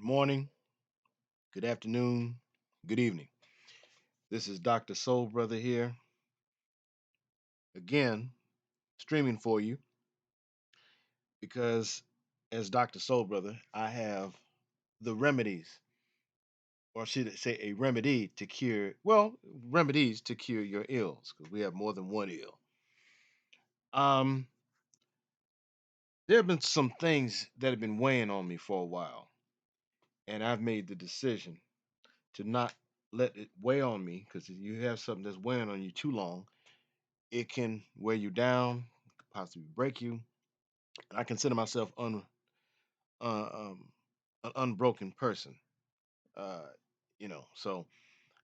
morning, good afternoon, good evening. This is Dr. Soul Brother here, again, streaming for you because as Dr. Soul Brother, I have the remedies, or should I say a remedy to cure, remedies to cure your ills, because we have more than one ill. Um, there have been some things that have been weighing on me for a while, and I've made the decision to not let it weigh on me, because if you have something that's weighing on you too long, it can wear you down, possibly break you. And I consider myself an unbroken person. Uh, so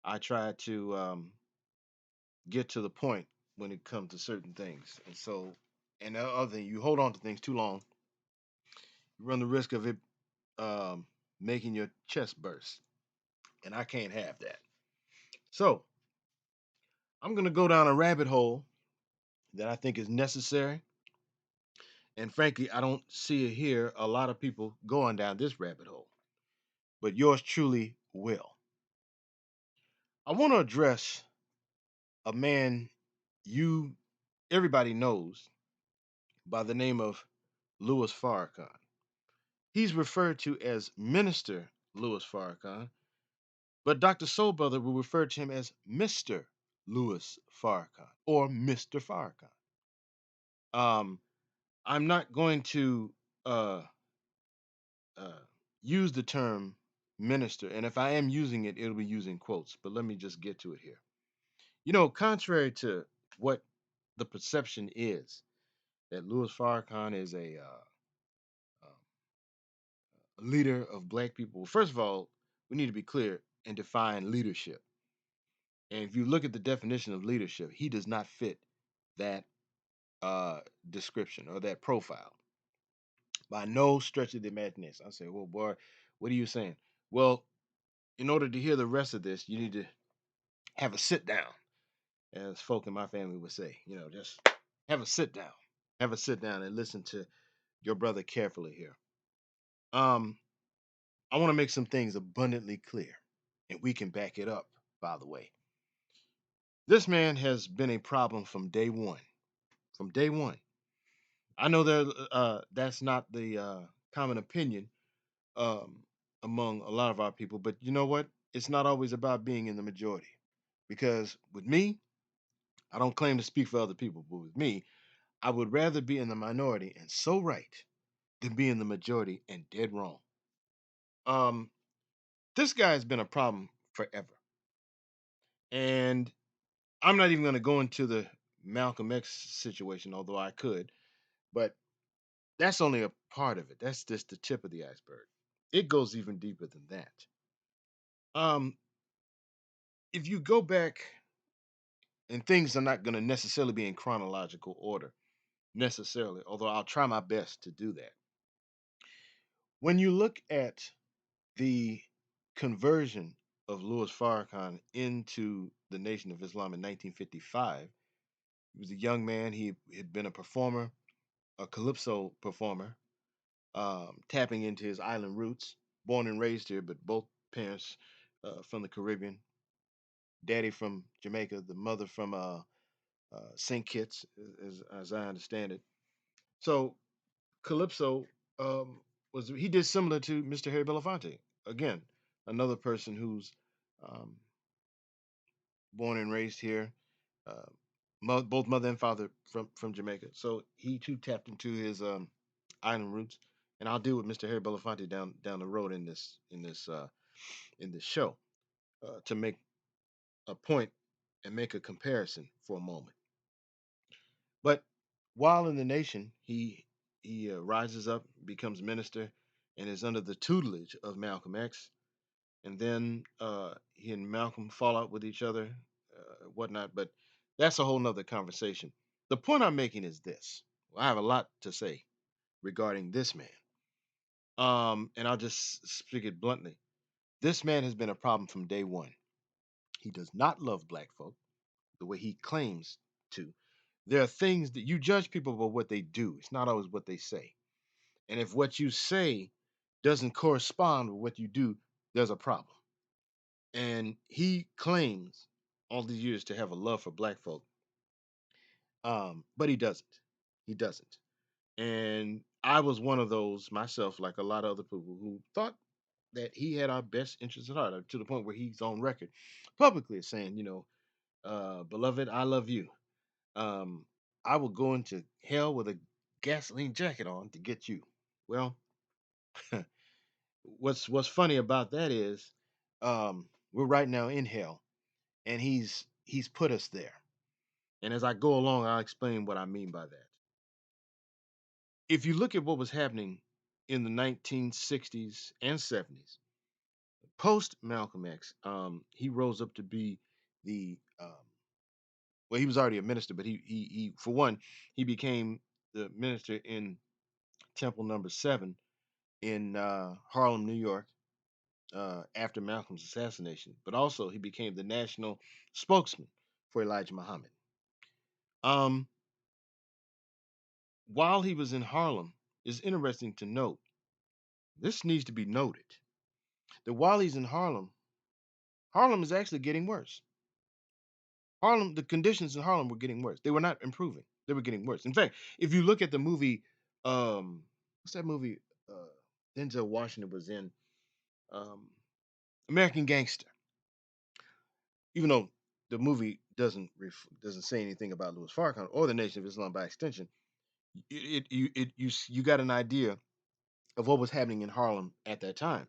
I try to get to the point when it comes to certain things. And the other thing, you hold on to things too long, you run the risk of it um, making your chest burst. And I can't have that. So I'm going to go down a rabbit hole that I think is necessary. And frankly, I don't see or hear a lot of people going down this rabbit hole, but yours truly will. I want to address a man you everybody knows by the name of Louis Farrakhan. He's referred to as Minister Louis Farrakhan, but Dr. Soul Brother will refer to him as Mr. Louis Farrakhan or Mr. Farrakhan. Um, I'm not going to uh, uh, use the term minister, and if I am using it, it'll be using quotes. But let me just get to it here. Contrary to what the perception is, that Louis Farrakhan is a leader of black people. First of all, we need to be clear and define leadership. And if you look at the definition of leadership, he does not fit that description or that profile by no stretch of the imagination. I say, well, boy, what are you saying? Well, in order to hear the rest of this, you need to have a sit down, as folk in my family would say. Just have a sit down, have a sit down, and listen to your brother carefully here. Um, I want to make some things abundantly clear, and we can back it up, by the way. This man has been a problem from day one. From day one. I know that's not the common opinion um, among a lot of our people, but you know what? It's not always about being in the majority. Because with me, I don't claim to speak for other people, but with me, I would rather be in the minority and so right than be in the majority and dead wrong. Um, this guy has been a problem forever. And I'm not even going to go into the Malcolm X situation, although I could, but that's only a part of it. That's just the tip of the iceberg. It goes even deeper than that. Um, if you go back, and things are not going to necessarily be in chronological order, necessarily, although I'll try my best to do that. When you look at the conversion of Louis Farrakhan into the Nation of Islam in 1955, he was a young man. He had been a performer, a calypso performer, tapping into his island roots. Born and raised here, but both parents from the Caribbean. Daddy from Jamaica, the mother from St. Kitts, as I understand it. So Calypso was he did similar to Mr. Harry Belafonte. Again, another person who's um, born and raised here, uh, both mother and father from Jamaica. So he too tapped into his island roots, and I'll deal with Mr. Harry Belafonte down the road in this show to make a point and make a comparison for a moment. But while in the nation, he rises up, becomes minister, and is under the tutelage of Malcolm X. And then he and Malcolm fall out with each other, whatnot. But that's a whole nother conversation. The point I'm making is this. I have a lot to say regarding this man. And I'll just speak it bluntly. This man has been a problem from day one. He does not love black folk the way he claims to. There are things that you judge people by what they do. It's not always what they say. And if what you say doesn't correspond with what you do, there's a problem. And he claims all these years to have a love for black folk, but he doesn't. He doesn't. And I was one of those myself, like a lot of other people, who thought that he had our best interests at heart, to the point where he's on record publicly as saying, beloved, I love you. Um, I will go into hell with a gasoline jacket on to get you. Well, what's funny about that is, we're right now in hell, and he's put us there. And as I go along, I'll explain what I mean by that. If you look at what was happening in the 1960s and 70s, post Malcolm X, he rose up to be the well, he was already a minister, but he for one, he became the minister in Temple Number Seven in Harlem, New York, after Malcolm's assassination. But also, he became the national spokesman for Elijah Muhammad. Um, while he was in Harlem, it's interesting to note. This needs to be noted that while he's in Harlem, Harlem is actually getting worse. Harlem, the conditions in Harlem were getting worse. They were not improving. They were getting worse. In fact, if you look at the movie, what's that movie? Denzel Washington was in, um, American Gangster. Even though the movie doesn't say anything about Louis Farrakhan or the Nation of Islam by extension, you got an idea of what was happening in Harlem at that time.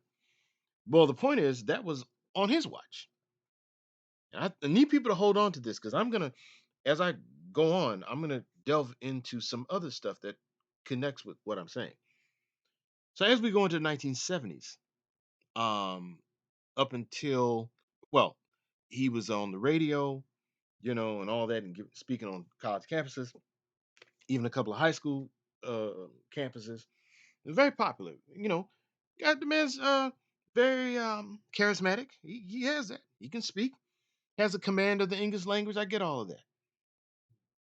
Well, the point is that was on his watch. I need people to hold on to this because as I go on, I'm gonna delve into some other stuff that connects with what I'm saying. So as we go into the 1970s, um, up until, well, he was on the radio, and all that, and speaking on college campuses, even a couple of high school campuses. It's very popular. Got the man's very charismatic. He has that. He can speak. Has a command of the English language. I get all of that.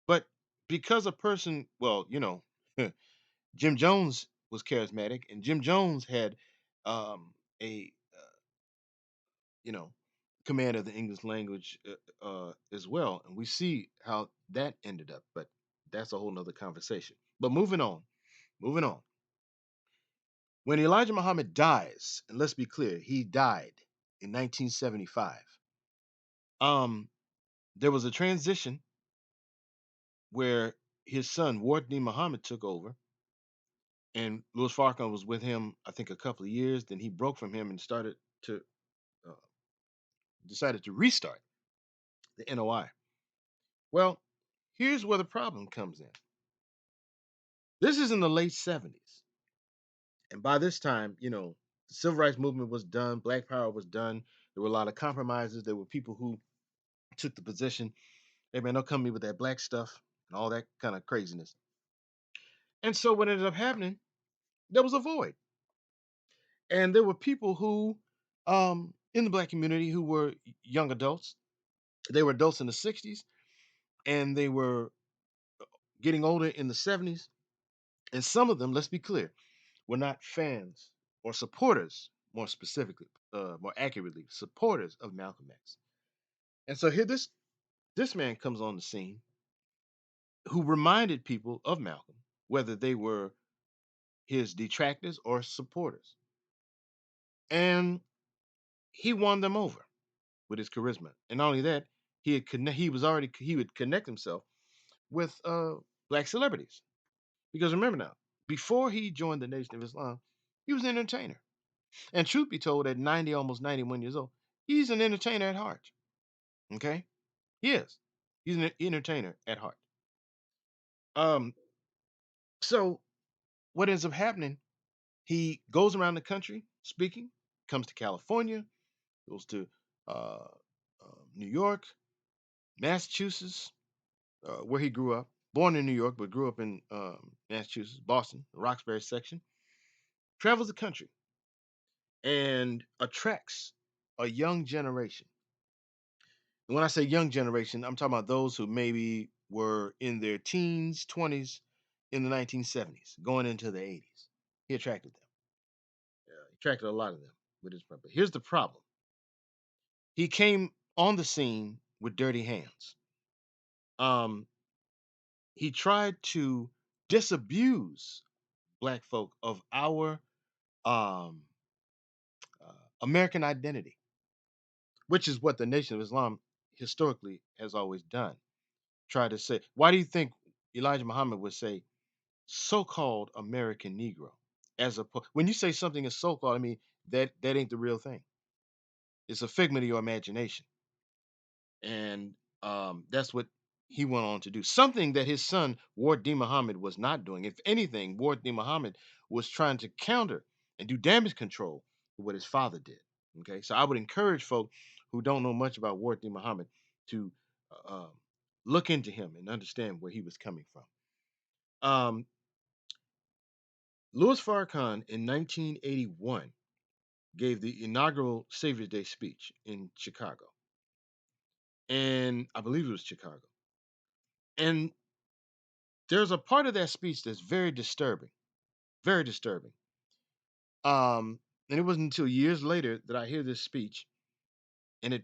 But because a person, well, Jim Jones was charismatic, and Jim Jones had a you know command of the English language as well, and we see how that ended up. But that's a whole nother conversation. But moving on. When Elijah Muhammad dies, and let's be clear, he died in 1975. Um, there was a transition where his son Wardni Muhammad took over, and Louis Farrakhan was with him, I think, a couple of years. Then he broke from him and started to uh, decided to restart the NOI. Well, here's where the problem comes in. This is in the late 70s, and by this time, the civil rights movement was done, Black Power was done. There were a lot of compromises. There were people who took the position, hey man, don't come to me with that black stuff and all that kind of craziness. And so what ended up happening, there was a void. And there were people who, in the black community, who were young adults. They were adults in the 60s, and they were getting older in the 70s. And some of them, let's be clear, were not fans or supporters, more specifically, more accurately, supporters of Malcolm X. And so here this man comes on the scene who reminded people of Malcolm, whether they were his detractors or supporters. And he won them over with his charisma. And not only that, he would connect himself with black celebrities. Because remember now, before he joined the Nation of Islam, he was an entertainer. And truth be told, at 90, almost 91 years old, he's an entertainer at heart. Okay? He is. He's an entertainer at heart. Um, so what ends up happening, he goes around the country speaking, comes to California, goes to uh, New York, Massachusetts, where he grew up. Born in New York, but grew up in Massachusetts, Boston, the Roxbury section. Travels the country and attracts a young generation. And when I say young generation, I'm talking about those who maybe were in their teens, 20s in the 1970s, going into the 80s. He attracted them. Attracted a lot of them with his but here's the problem. He came on the scene with dirty hands. Um, he tried to disabuse black folk of our um, American identity, which is what the Nation of Islam historically has always done. Try to say, why do you think Elijah Muhammad would say so-called American Negro as a when you say something is so-called, I mean that ain't the real thing. It's a figment of your imagination, and that's what he went on to do. Something that his son Ward D. Muhammad was not doing. If anything, Ward D. Muhammad was trying to counter and do damage control to what his father did. Okay, so I would encourage folk who don't know much about Ward D. Muhammad to look into him and understand where he was coming from. Um, Louis Farrakhan in 1981 gave the inaugural Savior's Day speech in Chicago, and I believe it was Chicago. And there's a part of that speech that's very disturbing, very disturbing. And it wasn't until years later that I hear this speech, and it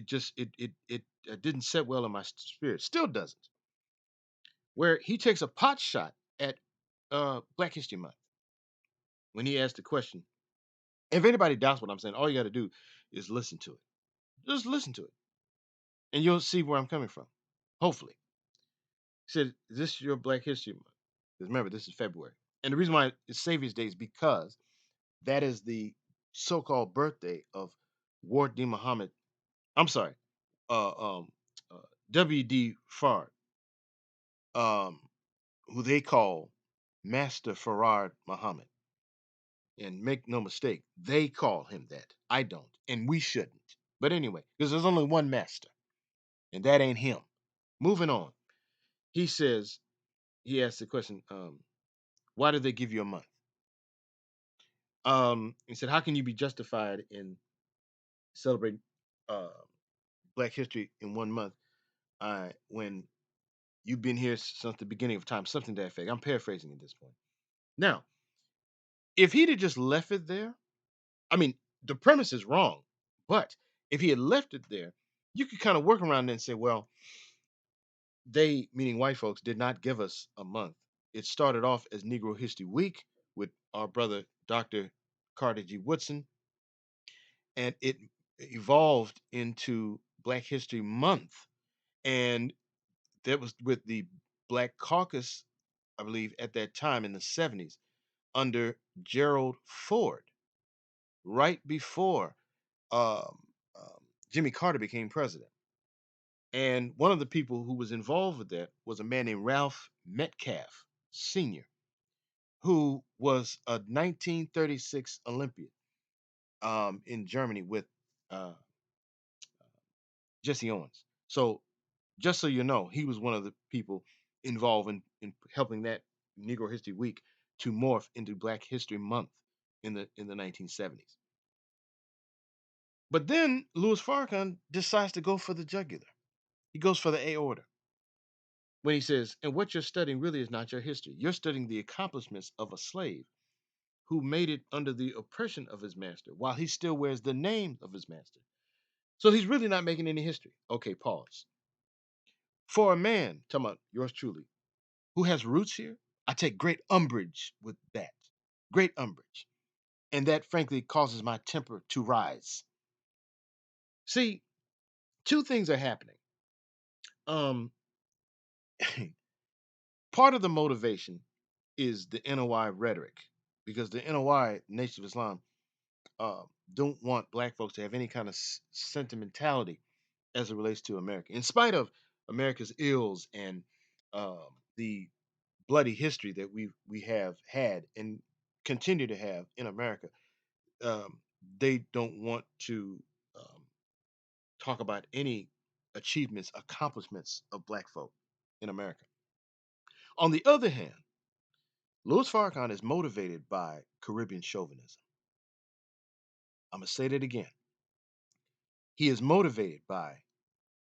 just it didn't set well in my spirit. Still doesn't. Where he takes a pot shot at Black History Month when he asked the question. If anybody doubts what I'm saying, all you got to do is listen to it. Just listen to it, and you'll see where I'm coming from. Hopefully, he said, "Is this your Black History Month?" Because remember, this is February, and the reason why it's Savior's Day is because that is the so-called birthday of Ward D. Muhammad. I'm sorry, uh, um, uh, W.D. Fard, um, who they call Master Farad Muhammad. And make no mistake, they call him that. I don't, and we shouldn't. But anyway, because there's only one master, and that ain't him. Moving on, he says he asked the question, why did they give you a month? He said, how can you be justified in celebrating uh, Black History in 1 month when you've been here since the beginning of time? Something to that effect. I'm paraphrasing at this point. Now, if he'd have just left it there, I mean, the premise is wrong, but if he had left it there, you could kind of work around it and say, well, they, meaning white folks, did not give us a month. It started off as Negro History Week with our brother Dr. Carter G. Woodson, and it evolved into Black History Month. And that was with the Black Caucus, I believe, at that time in the 70s under Gerald Ford, right before um, Jimmy Carter became president. And one of the people who was involved with that was a man named Ralph Metcalf Sr., who was a 1936 Olympian in Germany with uh, Jesse Owens. So just so you know, he was one of the people involved in helping that Negro History Week to morph into Black History Month in the 1970s. But then Louis Farrakhan decides to go for the jugular. He goes for the aorta when he says, and what you're studying really is not your history. You're studying the accomplishments of a slave who made it under the oppression of his master while he still wears the name of his master. So he's really not making any history. Okay, pause. For a man, talking about yours truly, who has roots here, I take great umbrage with that. Great umbrage. And that frankly causes my temper to rise. See, two things are happening. Um, part of the motivation is the NOI rhetoric, because the NOI, Nation of Islam, uh, don't want black folks to have any kind of sentimentality as it relates to America, in spite of America's ills and the bloody history that we have had and continue to have in America. Um, they don't want to um, talk about any achievements, accomplishments of black folk in America. On the other hand, Louis Farrakhan is motivated by Caribbean chauvinism. I'm gonna say that again. He is motivated by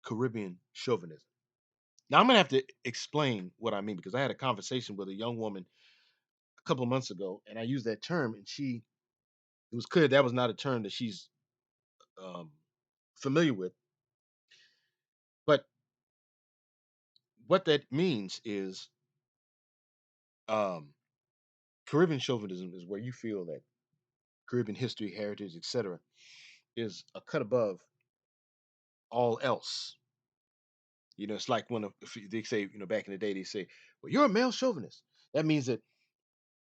Caribbean chauvinism. Now I'm gonna have to explain what I mean because I had a conversation with a young woman a couple of months ago, and I used that term, and she It was clear that was not a term that she's um, familiar with. But what that means is um, Caribbean chauvinism is where you feel that Caribbean history, heritage, etc., is a cut above all else. It's like when if they say, back in the day, they say, "Well, you're a male chauvinist." That means that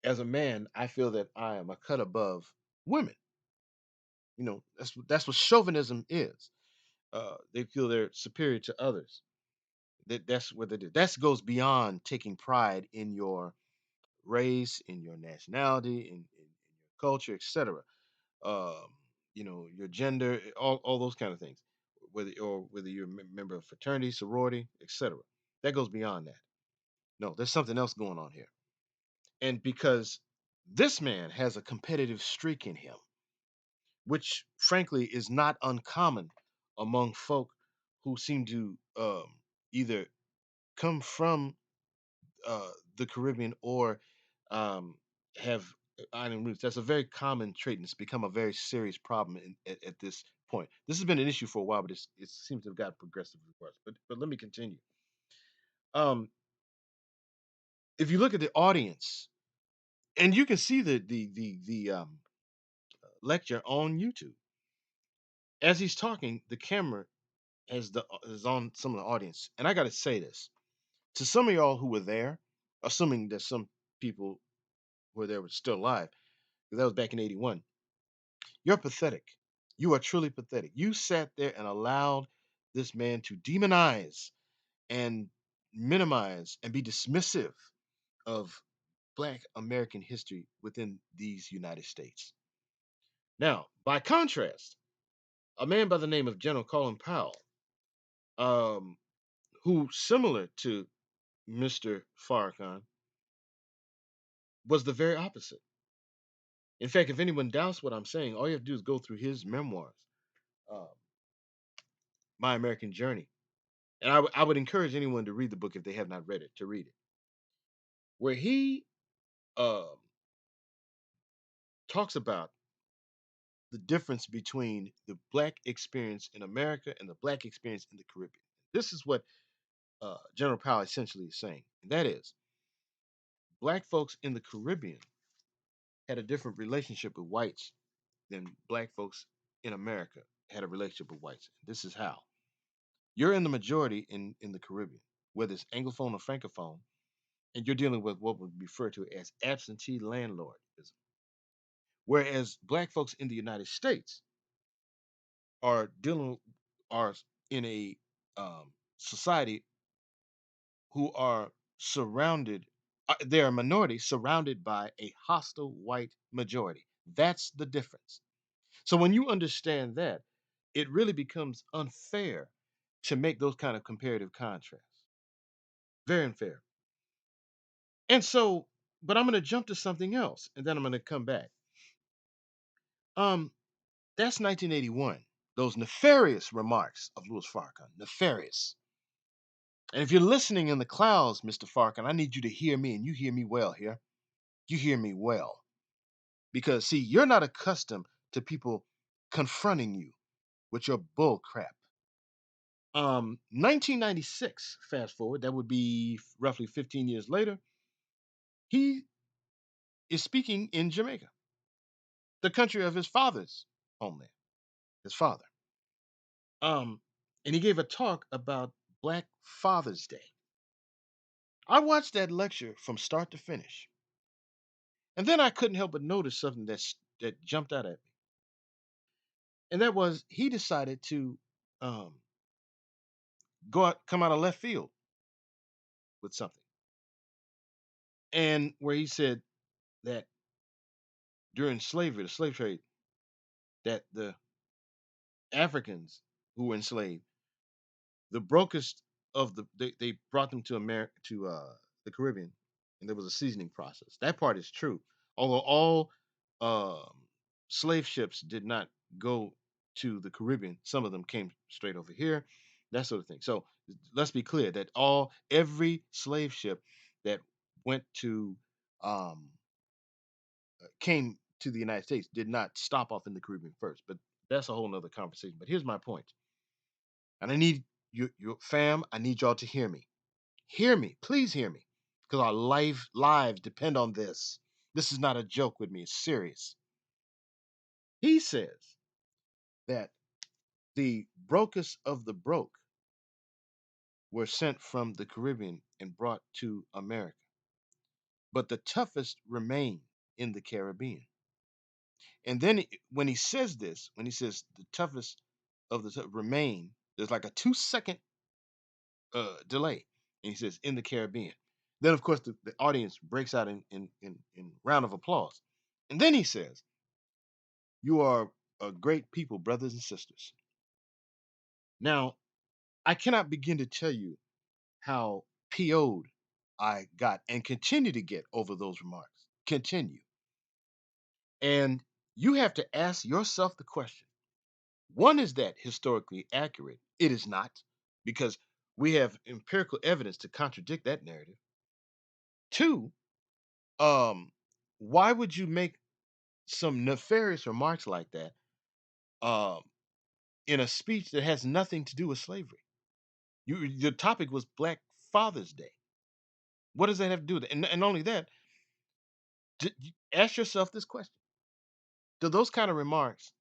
as a man, I feel that I am a cut above women. That's what chauvinism is. They feel they're superior to others. That's what they do. That goes beyond taking pride in your race, in your nationality, in your culture, etc. Um, your gender, all those kind of things. Whether you're a member of fraternity, sorority, etc. That goes beyond that. No, there's something else going on here. And because this man has a competitive streak in him, which frankly is not uncommon among folk who seem to either come from the Caribbean or um, have island roots. That's a very common trait, and it's become a very serious problem at this point. This has been an issue for a while, but it seems to have got progressively worse. But let me continue. Um, if you look at the audience, and you can see the lecture on YouTube as he's talking, the camera is on some of the audience, and I got to say this to some of y'all who were there, assuming that some people were there were still alive, because that was back in '81. You're pathetic. You are truly pathetic. You sat there and allowed this man to demonize and minimize and be dismissive of Black American history within these United States. Now, by contrast, a man by the name of General Colin Powell, um, who, similar to Mr. Farrakhan, was the very opposite. In fact, if anyone doubts what I'm saying, all you have to do is go through his memoirs, uh, My American Journey. And I would encourage anyone to read the book if they have not read it, to read it, where he um, talks about the difference between the Black experience in America and the Black experience in the Caribbean. This is what General Powell essentially is saying, and that is Black folks in the Caribbean had a different relationship with whites than Black folks in America had a relationship with whites. This is how. You're in the majority in the Caribbean, whether it's Anglophone or Francophone, and you're dealing with what would be referred to as absentee landlordism. Whereas Black folks in the United States are dealing are in a society who are surrounded. They are a minority surrounded by a hostile white majority. That's the difference. So when you understand that, it really becomes unfair to make those kind of comparative contrasts. Very unfair. And so, but I'm going to jump to something else, and then I'm going to come back. Um, that's 1981. Those nefarious remarks of Louis Farrakhan, nefarious. And if you're listening in the clouds, Mr. Farrakhan, I need you to hear me, and you hear me well here. You hear me well, because see, you're not accustomed to people confronting you with your bull crap. 1996, fast forward, that would be roughly 15 years later. He is speaking in Jamaica, the country of his father's homeland, his father. Um, and he gave a talk about Black Father's Day. I watched that lecture from start to finish, and then I couldn't help but notice something that jumped out at me, and that was he decided to um, come out of left field with something, and where he said that during slavery, the slave trade, that the Africans who were enslaved, the brokest of they brought them to America to the Caribbean, and there was a seasoning process. That part is true. Although all um, slave ships did not go to the Caribbean, some of them came straight over here, that sort of thing. So let's be clear that every slave ship that went to um, came to the United States did not stop off in the Caribbean first, but that's a whole nother conversation. But here's my point, and I need your fam. I need y'all to hear me. Hear me, please hear me, because our lives depend on this. This is not a joke with me. It's serious. He says that the brokest of the broke were sent from the Caribbean and brought to America, but the toughest remain in the Caribbean. And then when he says this, when he says the toughest of the remain, there's like a 2 second delay. And he says in the Caribbean. Then of course the audience breaks out in round of applause. And then he says, "You are a great people, brothers and sisters." Now I cannot begin to tell you how PO'd I got and continue to get over those remarks. Continue. And you have to ask yourself the question. One, is that historically accurate? It is not, because we have empirical evidence to contradict that narrative. Two, um, why would you make some nefarious remarks like that um, in a speech that has nothing to do with slavery? The topic was Black Father's Day. What does that have to do with it? And not only that, ask yourself this question: do those kind of remarks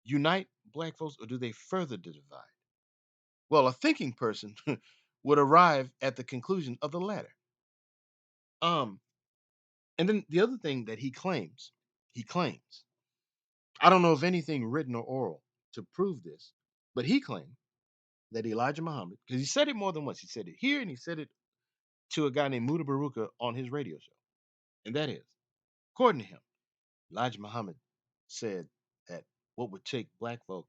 unite Black folks, or do they further the divide? Well, a thinking person would arrive at the conclusion of the latter. Um, and then the other thing that he claims, I don't know of anything written or oral to prove this, but he claimed that Elijah Muhammad, because he said it more than once, he said it here and he said it to a guy named Muda Baruka on his radio show. And that is, according to him, Elijah Muhammad said that what would take black folk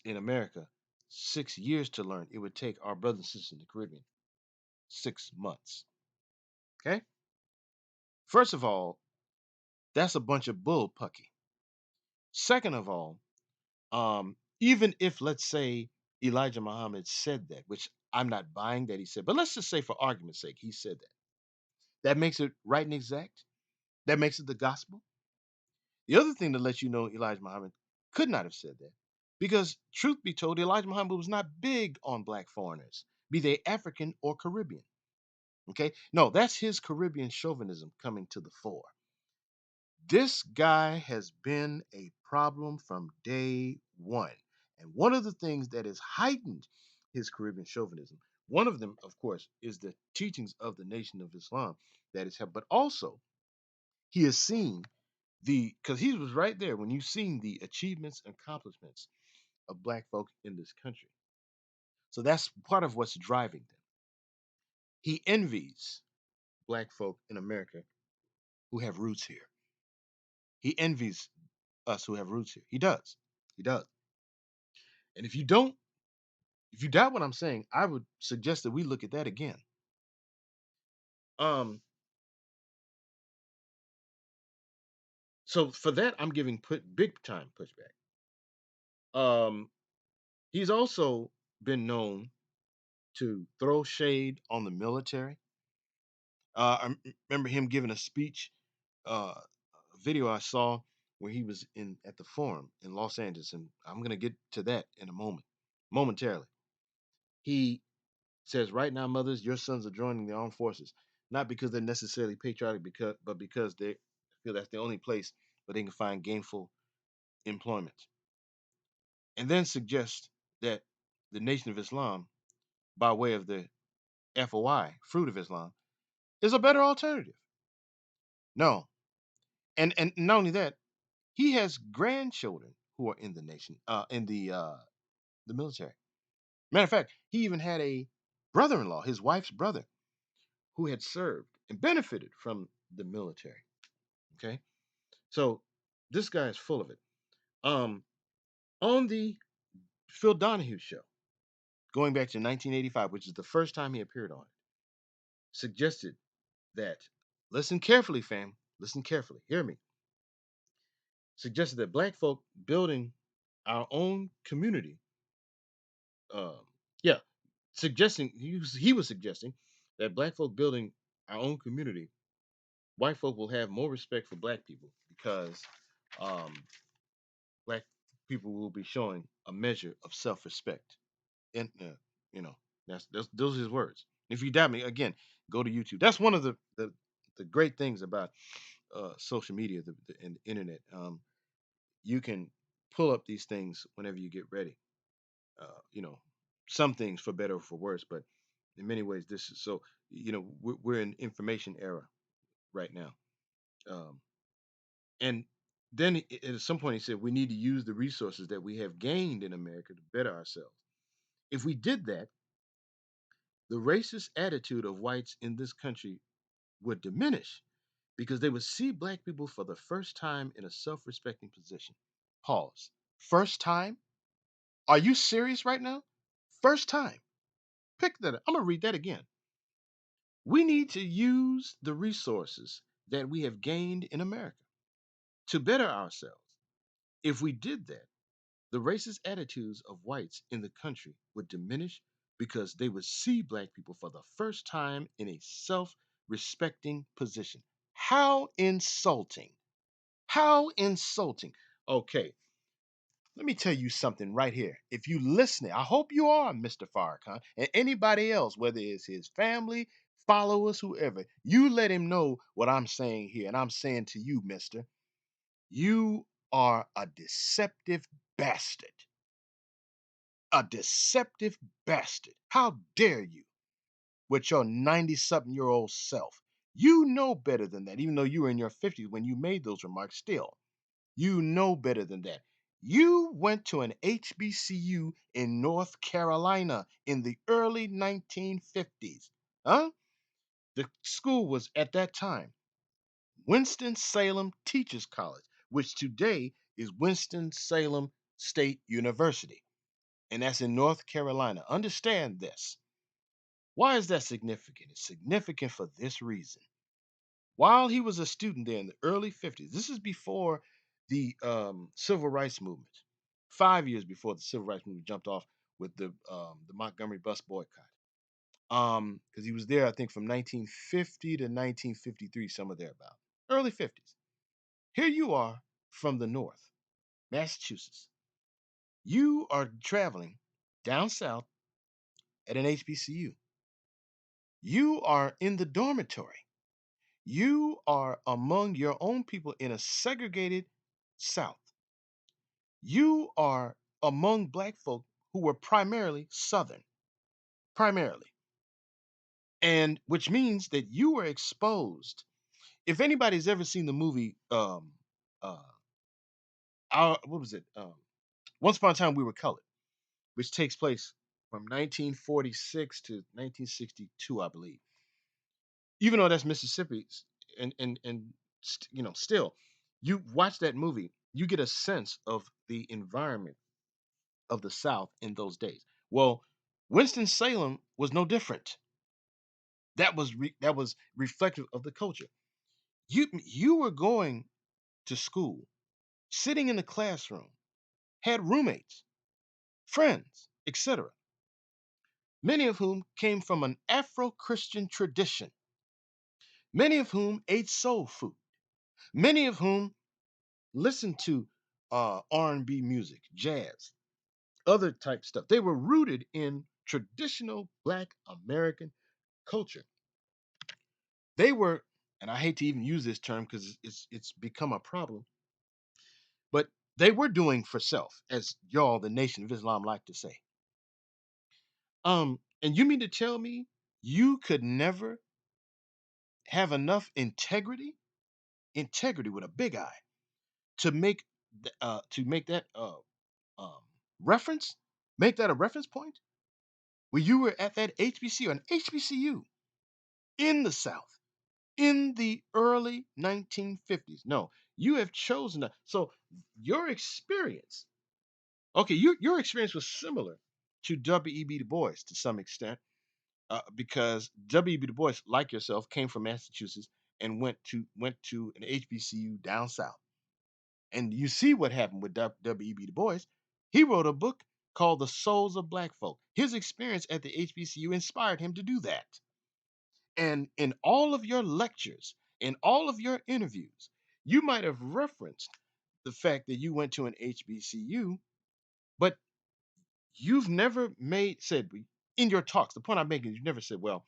in America 6 years to learn, it would take our brothers and sisters in the Caribbean 6 months. Okay? First of all, that's a bunch of bull pucky. Second of all, even if, let's say, Elijah Muhammad said that, which I'm not buying that he said, but let's just say for argument's sake, he said that. That makes it right and exact. That makes it the gospel. The other thing that lets you know Elijah Muhammad could not have said that, because truth be told, Elijah Muhammad was not big on black foreigners, be they African or Caribbean. Okay? No, that's his Caribbean chauvinism coming to the fore. This guy has been a problem from day one. And one of the things that has heightened his Caribbean chauvinism, one of them, of course, is the teachings of the Nation of Islam that is helped, but also he has seen because he was right there when you seen the achievements and accomplishments of black folk in this country. So that's part of what's driving them. He envies black folk in America who have roots here. He envies us who have roots here. He does. He does. And if you doubt what I'm saying, I would suggest that we look at that again. Um, so for that, I'm giving big time pushback. Um, he's also been known to throw shade on the military. Remember him giving a speech, a video I saw where he was in at the forum in Los Angeles, and I'm gonna get to that in a momentarily. He says, "Right now, mothers, your sons are joining the armed forces, not because they're necessarily patriotic, but because they feel that's the only place where they can find gainful employment." And then suggests that the Nation of Islam, by way of the FOI, Fruit of Islam, is a better alternative. No, and not only that, he has grandchildren who are in the nation, in the military. Matter of fact, he even had a brother-in-law, his wife's brother, who had served and benefited from the military. Okay, so this guy is full of it. Um, on the Phil Donahue show, going back to 1985, which is the first time he appeared on it, suggested that, listen carefully, fam, listen carefully, hear me. Suggested that black folk building our own community, um, yeah, he was suggesting that black folk building our own community white folk will have more respect for black people because um, black people will be showing a measure of self-respect. And you know, that's those are his words. If you doubt me, again, go to YouTube. That's one of the great things about social media, and the internet. You can pull up these things whenever you get ready. You know, some things for better or for worse, but in many ways, this is so. You know, we're in information era right now. Um, and then at some point he said we need to use the resources that we have gained in America to better ourselves. If we did that, the racist attitude of whites in this country would diminish because they would see black people for the first time in a self-respecting position. Pause. First time? Are you serious right now? First time. Pick that up. I'm going to read that again. We need to use the resources that we have gained in America to better ourselves. If we did that, the racist attitudes of whites in the country would diminish because they would see black people for the first time in a self respecting position. How insulting! How insulting! Okay, let me tell you something right here. If you listening, I hope you are Mr. Farrakhan and anybody else, whether it's his family, followers, whoever, you let him know what I'm saying here. And I'm saying to you, mister, you are a deceptive bastard. A deceptive bastard. How dare you with your 90 something year old self? You know better than that, even though you were in your 50s when you made those remarks. Still, you know better than that. You went to an HBCU in North Carolina in the early 1950s. Huh? The school was at that time Winston-Salem Teachers College, which today is Winston-Salem State University, and that's in North Carolina. Understand this. Why is that significant? It's significant for this reason. While he was a student there in the early 50s, this is before the civil rights movement, 5 years before the civil rights movement jumped off with the Montgomery bus boycott. Because he was there, I think, from 1950 to 1953, somewhere thereabout, early 50s. Here you are from the north, Massachusetts. You are traveling down south at an HBCU. You are in the dormitory. You are among your own people in a segregated South. You are among black folk who were primarily Southern, primarily. And which means that you were exposed. If anybody's ever seen the movie, uh, what was it? Once Upon a Time We Were Colored, which takes place from 1946 to 1962, I believe. Even though that's Mississippi, still, you watch that movie, you get a sense of the environment of the South in those days. Well, Winston Salem was no different. That was reflective of the culture. You were going to school, sitting in the classroom, had roommates, friends, etc. Many of whom came from an Afro-Christian tradition, many of whom ate soul food, many of whom listened to R&B music, jazz, other type stuff. They were rooted in traditional Black American culture. They were, and I hate to even use this term because it's become a problem, but they were doing for self, as y'all, the Nation of Islam, like to say. And you mean to tell me you could never have enough integrity with a big I, to make that um, reference, make that a reference point? When you were at that HBCU, an HBCU in the South in the early 1950s. No, you have chosen to. So your experience, okay, your experience was similar to W.E.B. Du Bois to some extent, because W.E.B. Du Bois, like yourself, came from Massachusetts and went to an HBCU down south. And you see what happened with W.E.B. Du Bois. He wrote a book called The Souls of Black Folk. His experience at the HBCU inspired him to do that. And in all of your lectures, In all of your interviews, you might have referenced the fact that you went to an HBCU, but you've never made said in your talks. The point I'm making is you never said, well,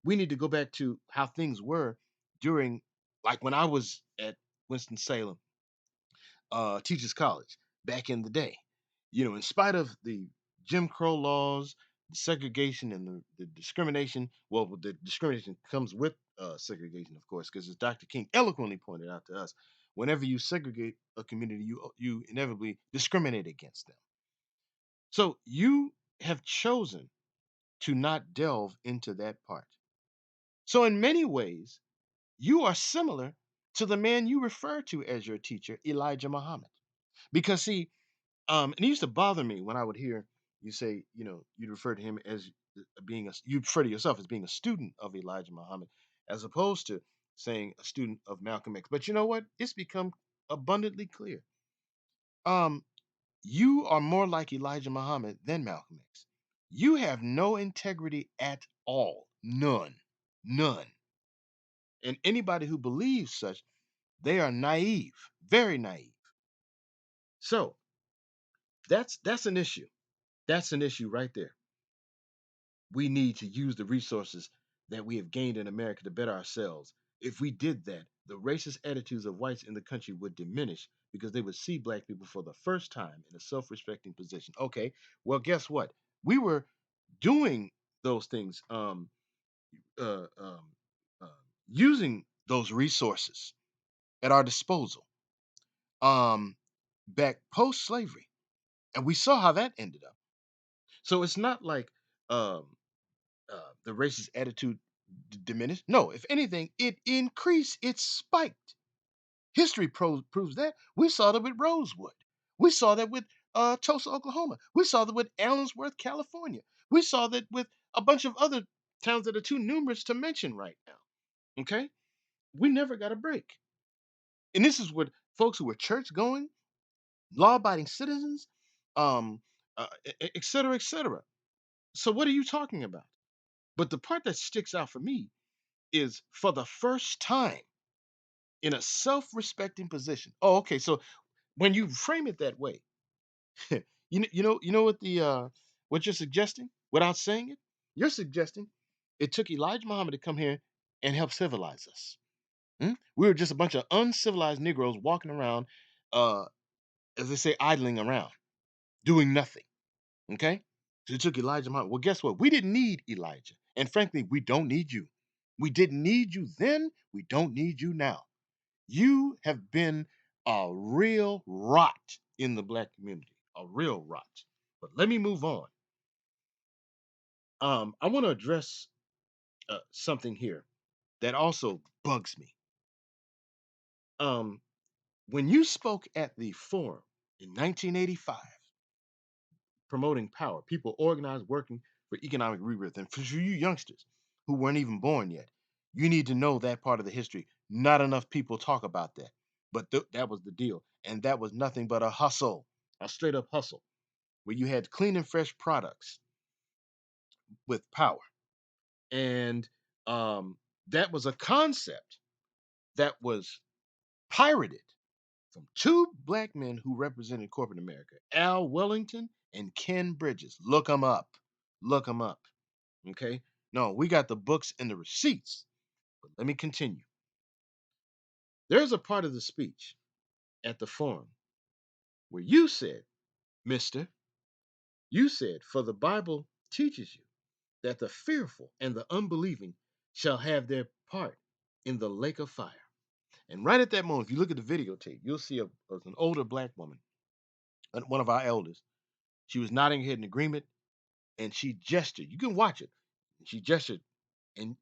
we need to go back to how things were during, like when I was at Winston Salem Teachers College back in the day. In spite of the Jim Crow laws, the segregation, and the discrimination. Well, the discrimination comes with segregation, of course, because as Dr. King eloquently pointed out to us, whenever you segregate a community, you inevitably discriminate against them. So you have chosen to not delve into that part. So in many ways, you are similar to the man you refer to as your teacher, Elijah Muhammad. Because see, and it used to bother me when I would hear you say, you'd refer to him as you refer to yourself as being a student of Elijah Muhammad, as opposed to saying a student of Malcolm X. But you know what? It's become abundantly clear. Um, you are more like Elijah Muhammad than Malcolm X. You have no integrity at all. None. None. And anybody who believes such, they are naive, very naive. So that's an issue. That's an issue right there. We need to use the resources that we have gained in America to better ourselves. If we did that, the racist attitudes of whites in the country would diminish because they would see black people for the first time in a self respecting position. Okay, well, guess what? We were doing those things, uh, um, uh, using those resources at our disposal um, back post slavery. And we saw how that ended up. So it's not like um, the racist attitude diminished. No, if anything, it increased. It spiked. History proves that. We saw that with Rosewood. We saw that with Tulsa, Oklahoma. We saw that with Allensworth, California. We saw that with a bunch of other towns that are too numerous to mention right now. Okay, we never got a break, and this is what folks who were church going, law abiding citizens, um, et cetera, et cetera. So what are you talking about? But the part that sticks out for me is for the first time in a self-respecting position. Oh, okay. So when you frame it that way, you know what the what you're suggesting without saying it? You're suggesting it took Elijah Muhammad to come here and help civilize us. Hmm? We were just a bunch of uncivilized Negroes walking around, uh, as they say, idling around, doing nothing. Okay? So it took Elijah Muhammad. Well, guess what? We didn't need Elijah. And frankly, we don't need you. We didn't need you then. We don't need you now. You have been a real rot in the black community, a real rot. But let me move on. I want to address something here that also bugs me. Um, when you spoke at the forum in 1985, promoting power, people organized working for economic rebirth, and for you youngsters who weren't even born yet, you need to know that part of the history. Not enough people talk about that, but that was the deal, and that was nothing but a hustle, a straight up hustle where you had clean and fresh products with power. And um, that was a concept that was pirated from two black men who represented corporate America, Al Wellington and Ken Bridges. Look them up. Look them up. Okay. No, we got the books and the receipts. But let me continue. There's a part of the speech at the forum where you said, Mister, you said, for the Bible teaches you that the fearful and the unbelieving shall have their part in the lake of fire. And right at that moment, if you look at the videotape, you'll see an older black woman, one of our elders. She was nodding her head in agreement and she gestured. You can watch it. She gestured and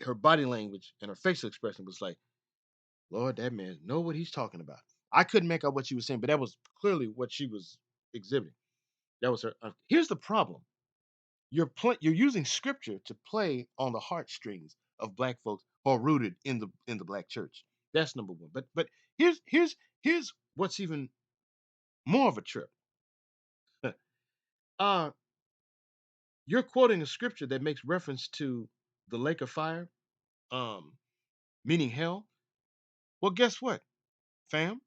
her body language and her facial expression was like, Lord, that man know what he's talking about. I couldn't make out what she was saying, but that was clearly what she was exhibiting. That was her. Here's the problem: you're using scripture to play on the heartstrings of black folks who are rooted in the black church. That's number one. But here's what's even more of a trip. uh, you're quoting a scripture that makes reference to the lake of fire. Um, meaning hell. Well, guess what, fam?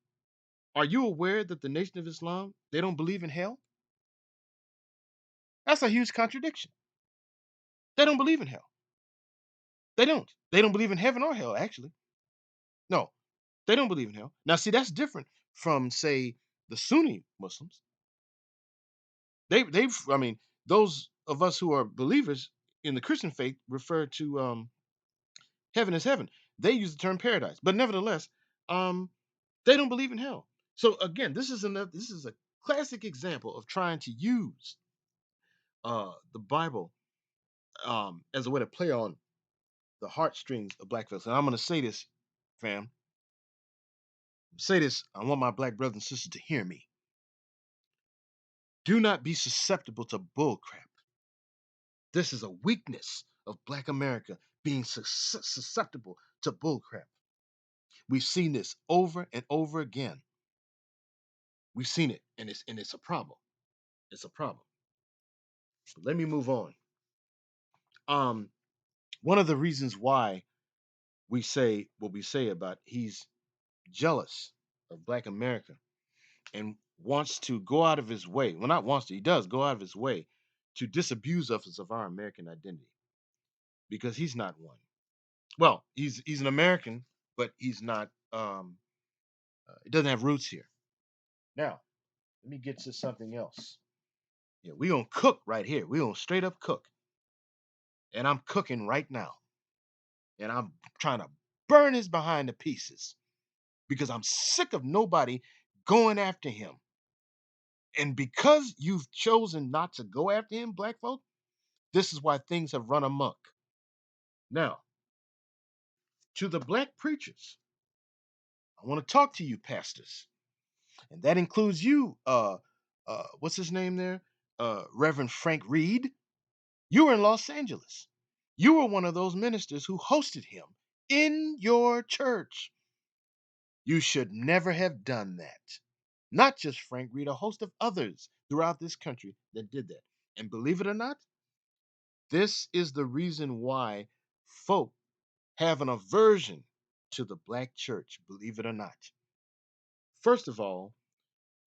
Are you aware that the Nation of Islam, they don't believe in hell? That's a huge contradiction. They don't believe in hell. They don't. They don't believe in heaven or hell, actually. No, they don't believe in hell. Now, see, that's different from, say, the Sunni Muslims. I mean, those of us who are believers in the Christian faith refer to heaven as heaven. They use the term paradise, but nevertheless, um, they don't believe in hell. So again, this is a classic example of trying to use the Bible as a way to play on the heartstrings of black folks. And I'm going to say this, fam. Say this. I want my black brothers and sisters to hear me. Do not be susceptible to bullcrap. This is a weakness of black America, being susceptible to bullcrap. We've seen this over and over again. We've seen it, and it's a problem. It's a problem. But let me move on. Um, One of the reasons why we say what we say about he's jealous of black America and wants to go out of his way. Well, not wants to, he does go out of his way to disabuse us of our American identity because he's not one. Well, he's an American, but he's not. He doesn't have roots here. Now, let me get to something else. Yeah, we gonna cook right here. We gonna straight up cook, and I'm cooking right now, and I'm trying to burn his behind the pieces because I'm sick of nobody going after him. And because you've chosen not to go after him, black folk, this is why things have run amok. Now, to the black preachers, I want to talk to you, pastors, and that includes you. What's his name there? Reverend Frank Reed. You were in Los Angeles. You were one of those ministers who hosted him in your church. You should never have done that. Not just Frank Reed, a host of others throughout this country that did that. And believe it or not, this is the reason why folk have an aversion to the black church, believe it or not. First of all,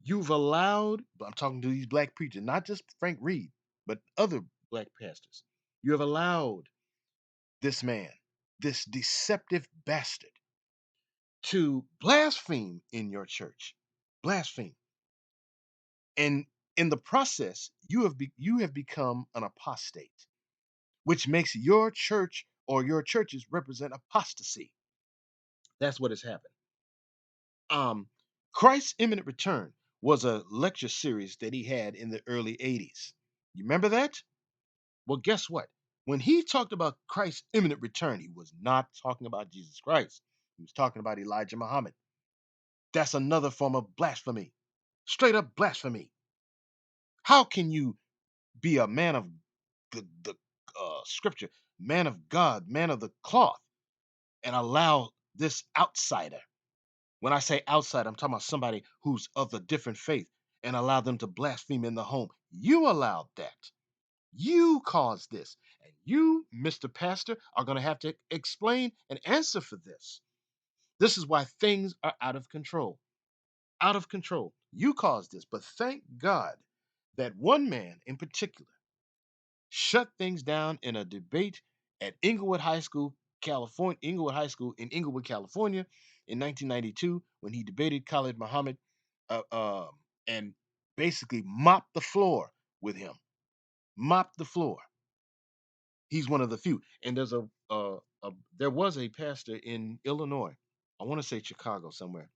you've allowed, I'm talking to these black preachers, not just Frank Reed, but other black pastors. You have allowed this man, this deceptive bastard, to blaspheme in your church. Blaspheme. And in the process, you have become an apostate, which makes your church or your churches represent apostasy. That's what has happened. Um, Christ's imminent return was a lecture series that he had in the early 80s. You remember that? Well, guess what? When he talked about Christ's imminent return, he was not talking about Jesus Christ. He was talking about Elijah Muhammad. That's another form of blasphemy. Straight up blasphemy. How can you be a man of the scripture, man of God, man of the cloth, and allow this outsider? When I say outside, I'm talking about somebody who's of a different faith and allow them to blaspheme in the home. You allowed that. You caused this. And you, Mr. Pastor, are going to have to explain and answer for this. This is why things are out of control. Out of control. You caused this. But thank God that one man in particular shut things down in a debate at Inglewood High School, California, Inglewood High School in Inglewood, California, in 1992, when he debated Khalid Muhammad, uh, um, and basically mopped the floor with him. Mopped the floor. He's one of the few. And there was a pastor in Illinois, I want to say Chicago somewhere,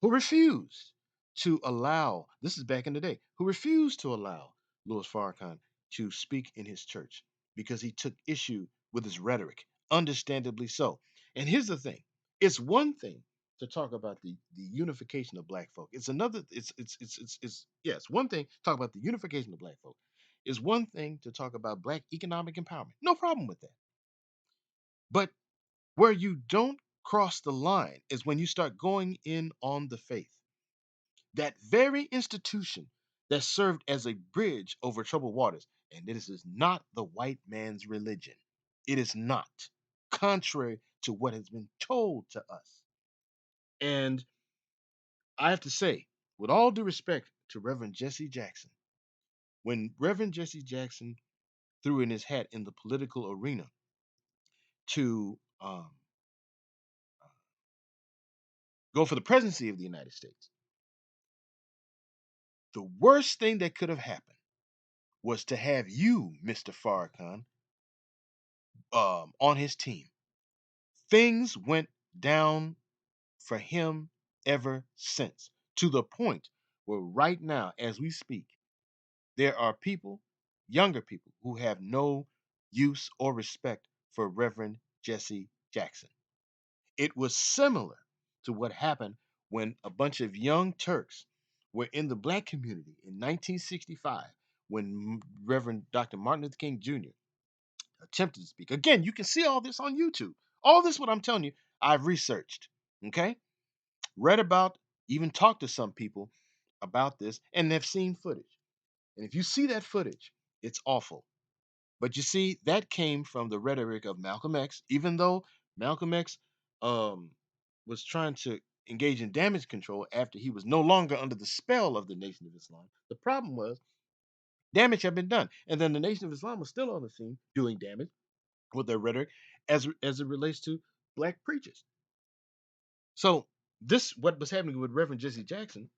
who refused to allow, this is back in the day, who refused to allow Louis Farrakhan to speak in his church because he took issue with his rhetoric, understandably so. And here's the thing, it's one thing to talk about the unification of black folk. It's another, it's yeah, it's one thing to talk about the unification of black folk. It's one thing to talk about black economic empowerment. No problem with that. But where you don't cross the line is when you start going in on the faith. That very institution that served as a bridge over troubled waters. And this is not the white man's religion. It is not. Contrary to what has been told to us. And I have to say, with all due respect to Reverend Jesse Jackson, when Reverend Jesse Jackson threw in his hat in the political arena to go for the presidency of the United States, the worst thing that could have happened was to have you, Mr. Farrakhan, on his team. Things went down for him ever since, to the point where right now, as we speak, there are people, younger people, who have no use or respect for Reverend Jesse Jackson. It was similar to what happened when a bunch of young Turks were in the black community in 1965 when Reverend Dr. Martin Luther King Jr. attempted to speak. Again, you can see all this on YouTube. All this, what I'm telling you, I've researched, okay? Read about, even talked to some people about this, and they've seen footage. And if you see that footage, it's awful. But you see, that came from the rhetoric of Malcolm X, even though Malcolm X um, was trying to engage in damage control after he was no longer under the spell of the Nation of Islam. The problem was damage had been done. And then the Nation of Islam was still on the scene doing damage with their rhetoric as it relates to black preachers. So this what was happening with Reverend Jesse Jackson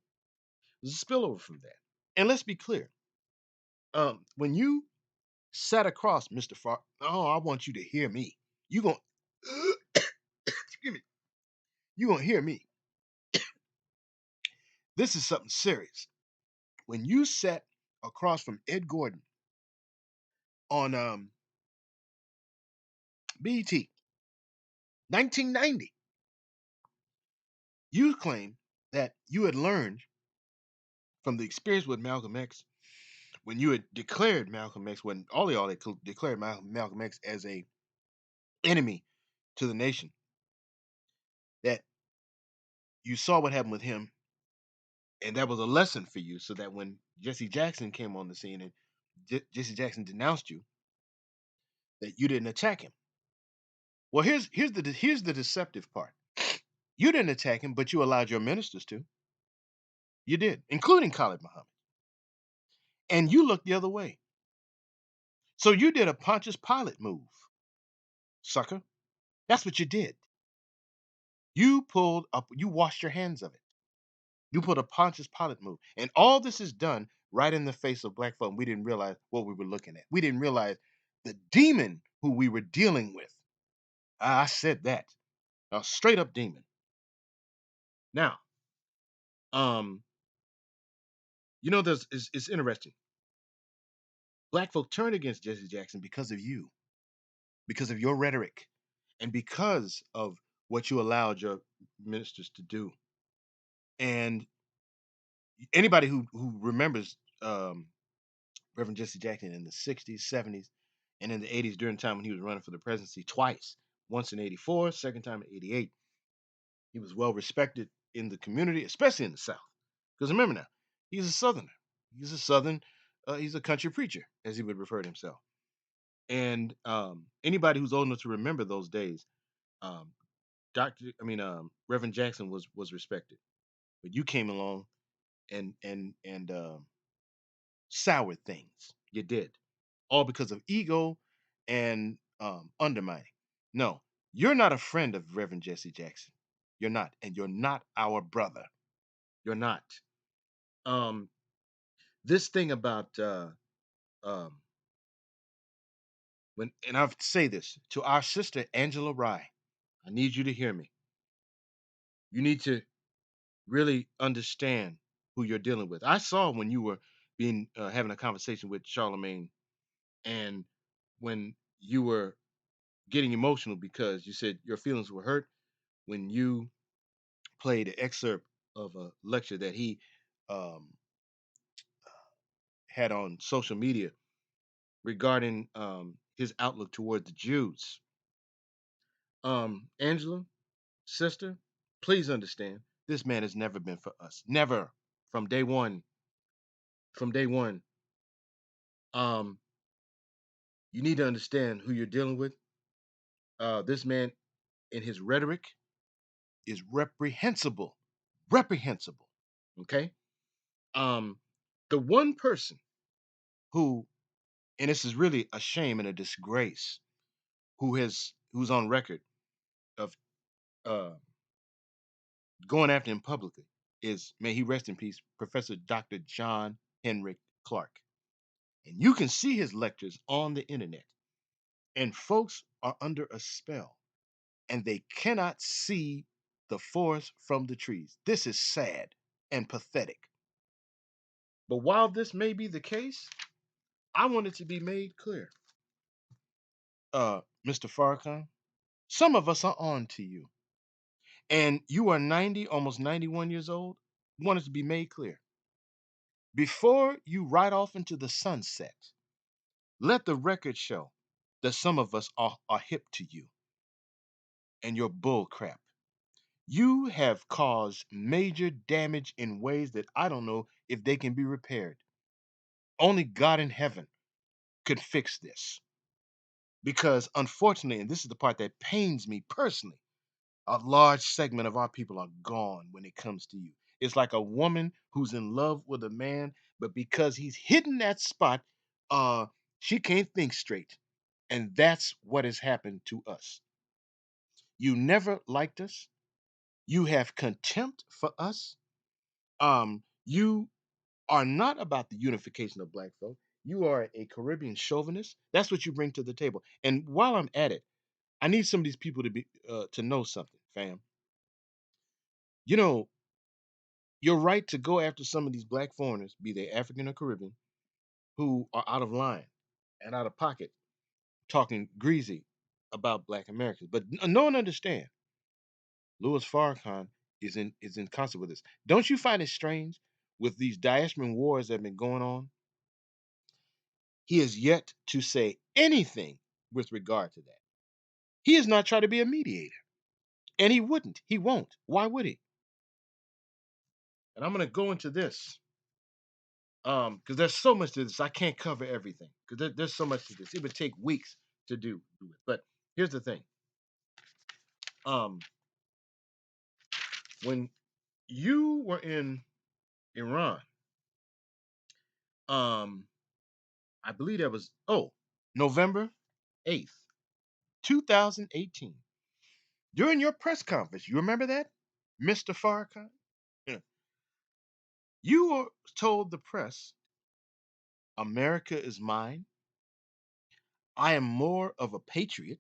was a spillover from that. And let's be clear. When you sat across Mr. Far, oh, I want you to hear me. You going excuse me. You gonna hear me. This is something serious. When you sat across from Ed Gordon on BET 1990, you claim that you had learned from the experience with Malcolm X when you had declared Malcolm X, when all y'all had declared Malcolm X as a enemy to the nation, that you saw what happened with him, and that was a lesson for you, so that when Jesse Jackson came on the scene and Jesse Jackson denounced you, that you didn't attack him. Well, here's the deceptive part. You didn't attack him, but you allowed your ministers to. You did, including Khalid Muhammad, and you looked the other way. So you did a Pontius Pilate move, sucker. That's what you did. You pulled up. You washed your hands of it. You put a Pontius Pilate move, and all this is done right in the face of black folk. We didn't realize what we were looking at. We didn't realize the demon who we were dealing with. I said that, a straight up demon. Now, um, it's interesting. Black folk turned against Jesse Jackson because of you, because of your rhetoric, and because of what you allowed your ministers to do. And anybody who remembers Reverend Jesse Jackson in the 60s, 70s, and in the 80s during the time when he was running for the presidency twice, once in 84, second time in 88. He was well respected in the community, especially in the South. Because remember now, he's a Southerner. He's a Southern, he's a country preacher, as he would refer to himself. And anybody who's old enough to remember those days, um, Reverend Jackson was respected. But you came along and soured things. You did. All because of ego and undermining. No, you're not a friend of Reverend Jesse Jackson. You're not, and you're not our brother. You're not. Um, this thing about um, when, and I'll say this to our sister Angela Rye. I need you to hear me. You need to really understand who you're dealing with. I saw when you were being having a conversation with Charlemagne, and when you were getting emotional because you said your feelings were hurt when you played an excerpt of a lecture that he um, had on social media regarding his outlook toward the Jews. Angela, sister, please understand this man has never been for us. Never. From day one. From day one. Um, you need to understand who you're dealing with. This man and his rhetoric is reprehensible. Reprehensible. Okay? Um, the one person who, and this is really a shame and a disgrace, who's on record of uh going after him publicly is, may he rest in peace, Professor Dr. John Henrik Clark. And you can see his lectures on the internet. And folks are under a spell and they cannot see the forest from the trees. This is sad and pathetic. But while this may be the case, I want it to be made clear. Mr. Farrakhan, some of us are on to you. And you are 90, almost 91 years old. I want it to be made clear. Before you ride off into the sunset, let the record show that some of us are hip to you and your bull crap. You have caused major damage in ways that I don't know if they can be repaired. Only God in heaven could fix this. Because unfortunately, and this is the part that pains me personally, a large segment of our people are gone when it comes to you. It's like a woman who's in love with a man, but because he's hitting that spot, uh, she can't think straight. And that's what has happened to us. You never liked us. You have contempt for us. You are not about the unification of black folk. You are a Caribbean chauvinist. That's what you bring to the table. And while I'm at it, I need some of these people to know something, fam. You know, you're right to go after some of these black foreigners, be they African or Caribbean, who are out of line and out of pocket, talking greasy about black Americans. But no one understand. Louis Farrakhan is in concert with this. Don't you find it strange with these diasporan wars that have been going on? He has yet to say anything with regard to that. He has not tried to be a mediator, and he wouldn't. He won't. Why would he? And I'm going to go into this because there's so much to this. I can't cover everything because there's so much to this. It would take weeks to do it. But here's the thing: um, when you were in Iran, um, I believe that was November 8th, 2018. During your press conference, you remember that, Mr. Farrakhan? Yeah. You were told the press, America is mine. I am more of a patriot.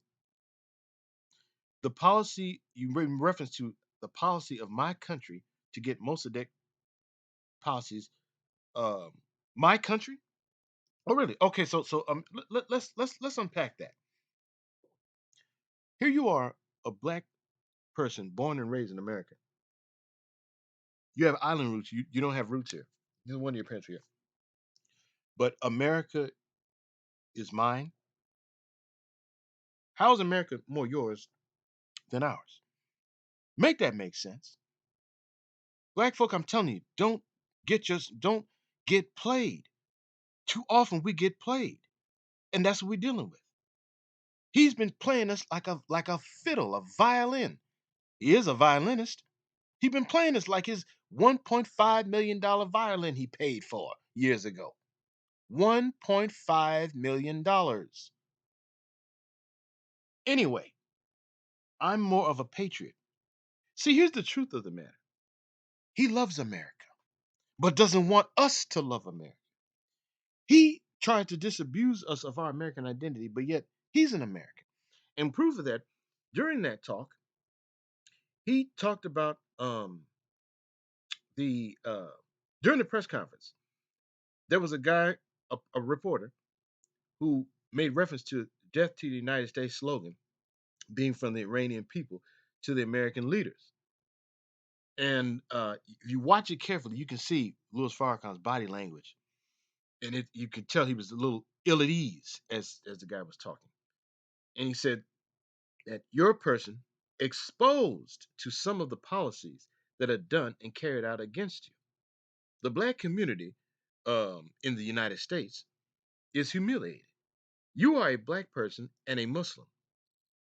The policy you made reference to the policy of my country to get most of their policies, um, my country. Oh, really? Okay, so let's unpack that. Here you are, a black person born and raised in America. You have island roots. You don't have roots here. Neither one of your parents are here. But America is mine. How is America more yours than ours? Make that make sense. Black folk, I'm telling you, don't get played. Too often we get played, and that's what we're dealing with. He's been playing us like a fiddle, a violin. He is a violinist. He's been playing us like his $1.5 million violin he paid for years ago. $1.5 million. Anyway, I'm more of a patriot. See, here's the truth of the matter. He loves America, but doesn't want us to love America. He tried to disabuse us of our American identity, but yet he's an American. And proof of that, during that talk, he talked about the during the press conference, there was a guy, a reporter, who made reference to "Death to the United States" slogan being from the Iranian people to the American leaders. And if you watch it carefully, you can see Louis Farrakhan's body language, and you could tell he was a little ill at ease as the guy was talking. And he said that your person exposed to some of the policies that are done and carried out against you. The black community in the United States is humiliated. You are a black person and a Muslim.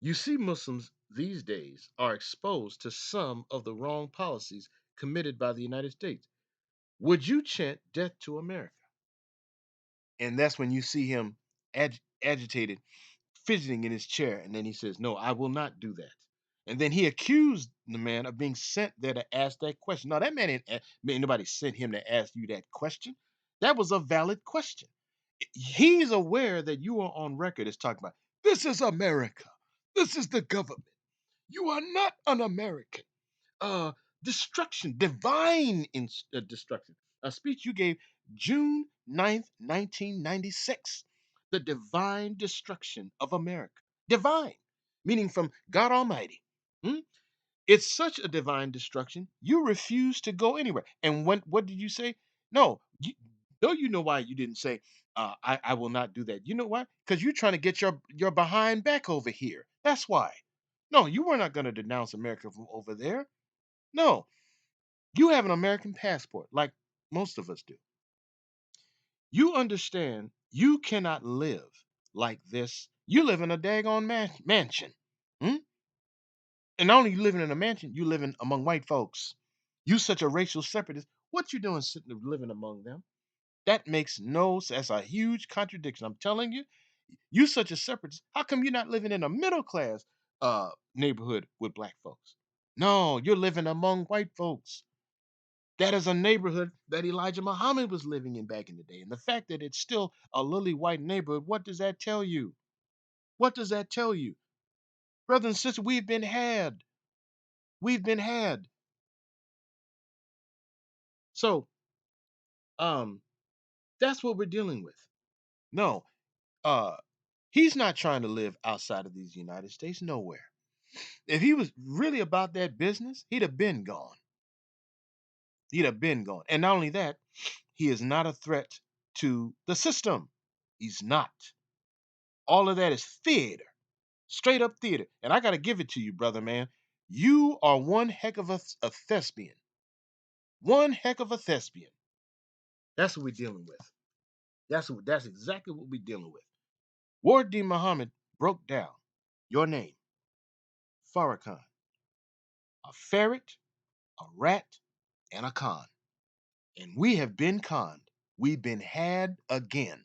You see Muslims these days are exposed to some of the wrong policies committed by the United States, would you chant death to America? And that's when you see him agitated, fidgeting in his chair. And then he says, no, I will not do that. And then he accused the man of being sent there to ask that question. No, that man ain't nobody sent him to ask you that question. That was a valid question. He's aware that you are on record as talking about this is America. This is the government. You are not an American. uh, Destruction, divine destruction. A speech you gave June 9th, 1996. The divine destruction of America. Divine, meaning from God Almighty. Hmm? It's such a divine destruction, you refuse to go anywhere. And what did you say? No, you know why you didn't say, I will not do that. You know why? Because you're trying to get your behind back over here. That's why. No, you were not going to denounce America from over there. No, you have an American passport, like most of us do. You understand you cannot live like this. You live in a daggone mansion. Hmm? And not only you living in a mansion, you living among white folks. You such a racial separatist. What you doing sitting living among them? That makes no sense. That's a huge contradiction. I'm telling you, you such a separatist. How come you're not living in a middle class neighborhood with black folks? No, you're living among white folks. That is a neighborhood that Elijah Muhammad was living in back in the day. And the fact that it's still a lily white neighborhood, what does that tell you? What does that tell you? Brothers and sisters, we've been had. We've been had. So, um, that's what we're dealing with. No, uh, he's not trying to live outside of these United States, nowhere. If he was really about that business, he'd have been gone. He'd have been gone. And not only that, he is not a threat to the system. He's not. All of that is theater. Straight up theater. And I got to give it to you, brother, man. You are one heck of a thespian. One heck of a thespian. That's what we're dealing with. That's exactly what we're dealing with. Ward D. Muhammad broke down your name, Farrakhan, a ferret, a rat, and a con. And we have been conned. We've been had again.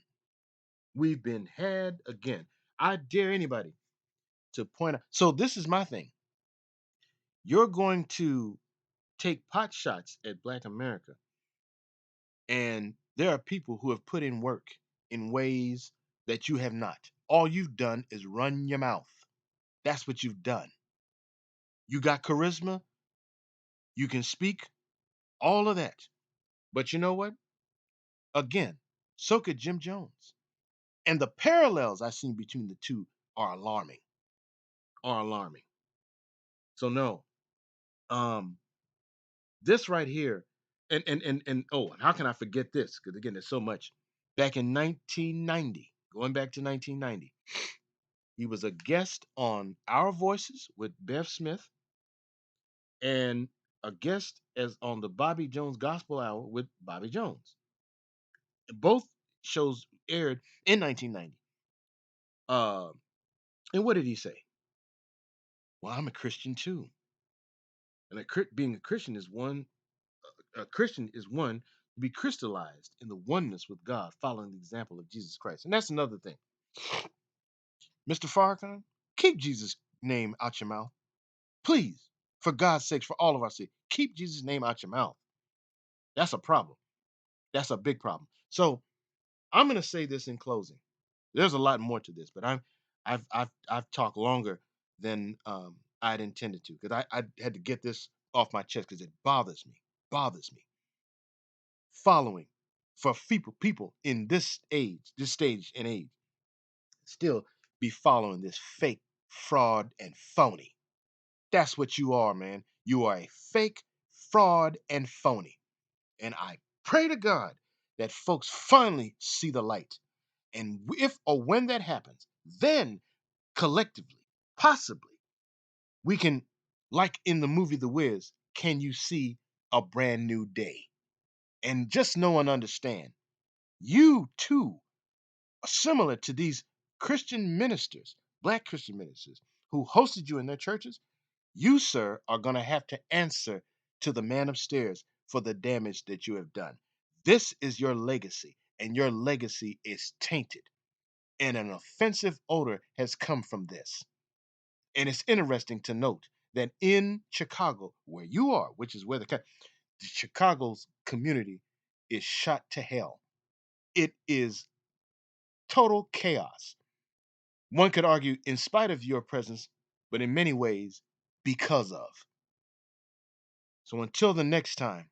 We've been had again. I dare anybody to point out. So this is my thing. You're going to take pot shots at Black America. And there are people who have put in work in ways that you have not. All you've done is run your mouth. That's what you've done. You got charisma, you can speak, all of that. But you know what? Again, so could Jim Jones. And the parallels I've seen between the two are alarming. Are alarming. So no, um, this right here, and oh, and how can I forget this? Because again, there's so much. Back in 1990, going back to 1990, he was a guest on Our Voices with Bev Smith and a guest as on the Bobby Jones Gospel Hour with Bobby Jones. Both shows aired in 1990. Uh, and what did he say? Well, I'm a Christian too, and being a Christian is one. A Christian is one to be crystallized in the oneness with God, following the example of Jesus Christ. And that's another thing, Mr. Farrakhan. Keep Jesus' name out your mouth, please, for God's sakes, for all of our sake. Keep Jesus' name out your mouth. That's a problem. That's a big problem. So I'm going to say this in closing. There's a lot more to this, but I've talked longer than I'd intended to because I had to get this off my chest because it bothers me. Following for people in this stage and age, still be following this fake, fraud, and phony. That's what you are, man. You are a fake, fraud, and phony. And I pray to God that folks finally see the light. And if or when that happens, then collectively, possibly, we can, like in the movie The Wiz, can you see a brand new day? And just know and understand, you too are similar to these Christian ministers, Black Christian ministers, who hosted you in their churches, you, sir, are going to have to answer to the man upstairs for the damage that you have done. This is your legacy, and your legacy is tainted. And an offensive odor has come from this. And it's interesting to note that in Chicago, where you are, which is where the Chicago's community is shot to hell. It is total chaos. One could argue, in spite of your presence, but in many ways, because of. So until the next time,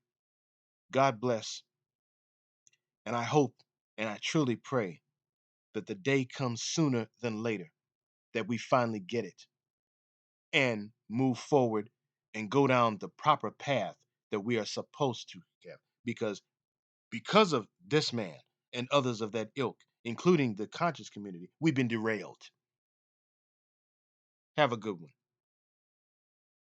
God bless. And I hope and I truly pray that the day comes sooner than later, that we finally get it and move forward and go down the proper path that we are supposed to have. Because of this man and others of that ilk, including the conscious community, we've been derailed. Have a good one.